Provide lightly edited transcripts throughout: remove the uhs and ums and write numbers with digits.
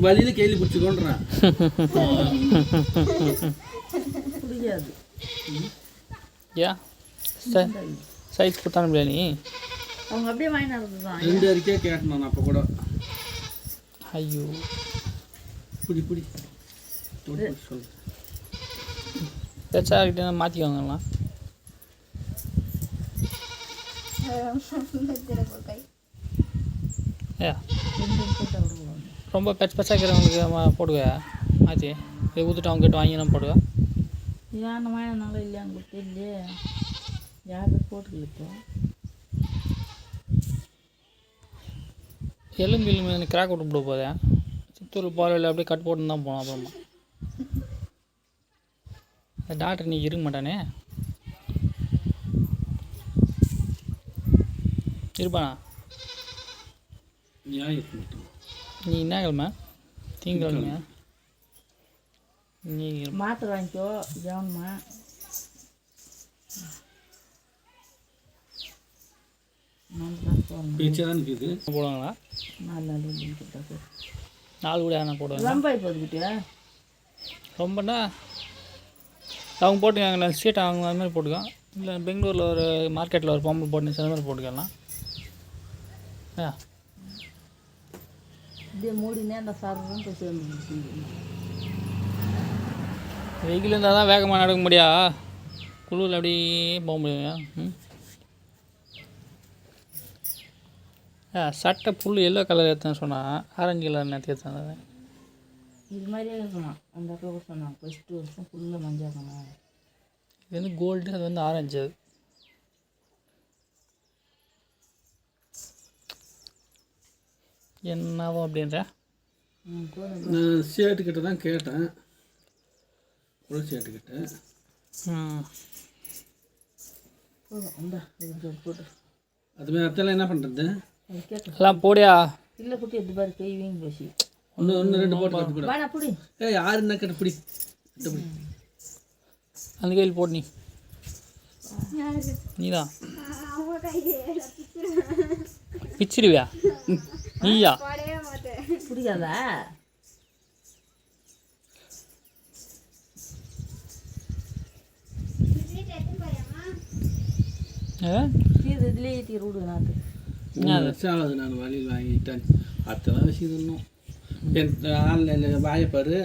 வழியில் கேள்வி பிடிச்சிக்கொண்டுறான் புரியாது ஏன் சைஸ் கொடுத்தான பிரியாணி அவங்க அப்படியே வாங்கி நடந்துதான் 2 அறிக்கையே கேட்டேன் நான் அப்போ கூட. ஐயோ பிடி சொல்லு பேச்சாக்கிட்ட மாற்றிக்கோங்கலாம் ஏ ரொம்ப பெச்சாக்கிறவங்களுக்கு போடுவா மாற்றி இதை ஊற்றிட்டு அவங்க கிட்ட வாங்கி நான் போடுவேன். ஏன் வாங்கினாலும் இல்லையான்னு கொடுத்து இல்லையே யாருமே போட்டுக்கல இப்போ எலும்பு எலும்பு கிராக் விட்டு போட போதேன் சித்தூர் பாலையில் அப்படியே கட் போட்டு தான் போனோம். அப்புறமா அந்த டாக்டர் நீ இருக்க மாட்டானே இருப்பானா? ஏன் இருக்க மாட்டேன்? நீ என்ன கிழமை? திங்கக்கிழமையா? நீ மாத்திரை வாங்கிக்கோ ஜவன்மா பேச்சே தான் இருக்குது. போடுவாங்களா? 4 நாள் 4 கூட நான் போடுவேன். ரொம்ப இப்போதுக்கிட்டே ரொம்பண்ணா அவங்க போட்டுக்காங்களா ஸ்ட்ரீட் அவங்க அது மாதிரி போட்டுக்கோம். இல்லை பெங்களூரில் ஒரு மார்க்கெட்டில் ஒரு பொம்பளை போட்டு அந்த மாதிரி போட்டுக்கலாம். இப்படியே மூடினே அந்த சாரம் போய் சேர்ந்து வெயில் இருந்தால் தான் வேகமாக நடக்க முடியா, குளிரில் அப்படியே போக முடியும். சட்டை புல் எல்லோ கலர் எடுத்தேன்னு சொன்னால் ஆரஞ்சு கலர் நேற்று எடுத்தேன். இது மாதிரியே இருக்கணும். அந்த அக்கா சொன்னாங்க ஃபஸ்ட்டு வருஷம் ஃபுல்லாக மஞ்சாக்கணும். இது வந்து கோல்டு, அது வந்து ஆரஞ்சு. அது என்னவோ அப்படின்ற நான் சேட்டுக்கிட்ட தான் கேட்டேன், குழு சேட்டுக்கிட்ட. போட்டு அதுமாதிரி அத்தெல்லாம் என்ன பண்ணுறது? எல்லாம் போடியா இல்லை குட்டி எது பாரு கை வீங்கி போச்சு. ஒன்று 2 போட்டு கற்று கூட. வேணா பிடி. யார் என்ன கேட்ட பிடி அந்த கையில் போட்டு நீதான் பிச்சிருவியா நீயா? புரியாதா? இதுலேயே தீர் விடு நாட்டு. ஆகுது நான் வழியில் வாங்கிட்டேன். அத்தெல்லாம் விஷயம் இன்னும் என் ஆன்லைனில் வாயப்பாரு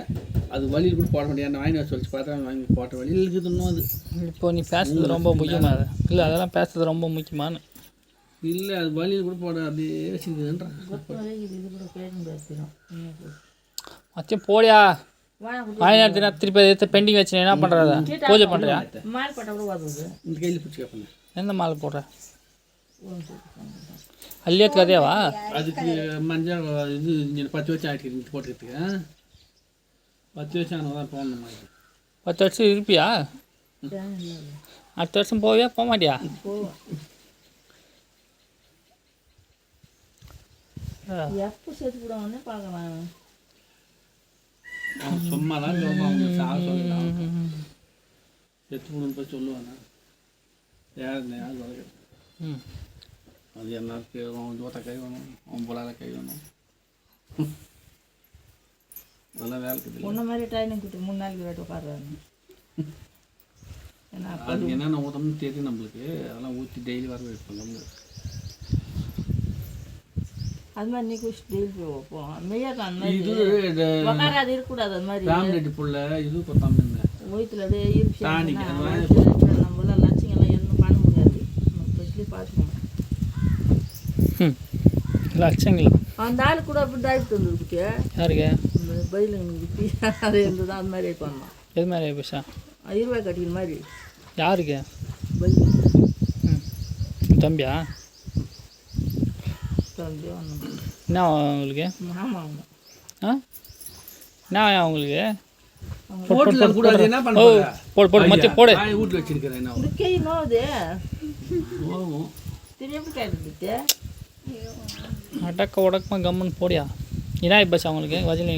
அது வழியில் கூட போட முடியாது. வாங்கி சொல்லிச்சு பார்த்தா வாங்கி போட்ட வழியில் இருக்குது இன்னும். அது இப்போ நீ பேசுறது ரொம்ப முக்கியமாக இல்லை, அதெல்லாம் பேசுறது ரொம்ப முக்கியமான இல்லை. அது வழியில் கூட போட அப்படியே வச்சுக்குதுன்றான். மச்சம் போடியா வாங்கினா திருப்பி எடுத்து பெண்டிங் வச்சு என்ன பண்ணுறத பூஜை பண்ணுறியா? மால் போட்டால் கூட வருது. இந்த கையில் பிடிச்சி கேட்பேன். எந்த மாலை போடுற? அல்லியாத்துக்கு அதேவா? அதுக்கு மஞ்சள் இது 10 வருஷம் ஆகிட்டு போட்டுக்கிறதுக்கு 10 வருஷம் ஆனால் தான் போகணும். 10 வருஷம் இருப்பியா? அடுத்த வருஷம் போவியா போக மாட்டியா? எப்போ சேர்த்து விடுவாங்கன்னு பார்க்கலாம். சும்மா தான் அவங்க சாக சொல்லலாம். செத்து விடுன்னு போய் சொல்லுவாங்க. யார் வளர்க்குறது? அது என்ன அவன் ஜோத்த கை வேணும், அவன் புலால கை வேணும். அதெல்லாம் வேலை இருக்குது. முன்ன மாதிரி ட்ரைனிங் கொடுத்து 3 நாளைக்கு வேட்டு உட்காடுறாங்க. அதுக்கு என்னென்ன ஊற்றணும்னு தெரியும் நம்மளுக்கு. அதெல்லாம் ஊற்றி டெய்லி வர வைப்போம் நம்மளுக்கு. அது மாதிரி நீ குடிச்சு டெய்லி போய் வைப்போம். மெய்யாக்கா அந்த மாதிரி உட்காராது இருக்கக்கூடாது. அது மாதிரி ஃபேமிலி புள்ள இது கொத்தாம இருந்தேன் வயிற்றுல அப்படியே இருப்பு நம்மளாம் லட்சிங்கெல்லாம் எதுவும் பண்ண முடியாது. ஃபஸ்ட்லி பார்த்துக்கணும். லட்சங்களா? அந்த ஆள் கூட அப்படி டாக்டர் வந்துருக்கு. யாருக்கு? அந்த பயிலுங்களுக்கு அது இருந்தது அந்த மாதிரி பண்ணலாம். எது மாதிரி பேசா? 20 ரூபாய் கட்டிக்கிற மாதிரி. யாருக்கு? பயிலு தம்பியா? தம்பியோ ஒன்று. என்ன உங்களுக்கு? ஆமாம். என்ன அவங்களுக்கு? கூடாது என்ன பண்ணுறது? போடு போடு மச்சி போடு. வீட்டில் வச்சிருக்கிறேன் என்ன கை நோவுது போகும் திரும்பி கேட்டுட்டு அடக்க உடக்கமாக கம்முன்னு போடியா. என்ன பஸ் அவங்களுக்கு வஜினி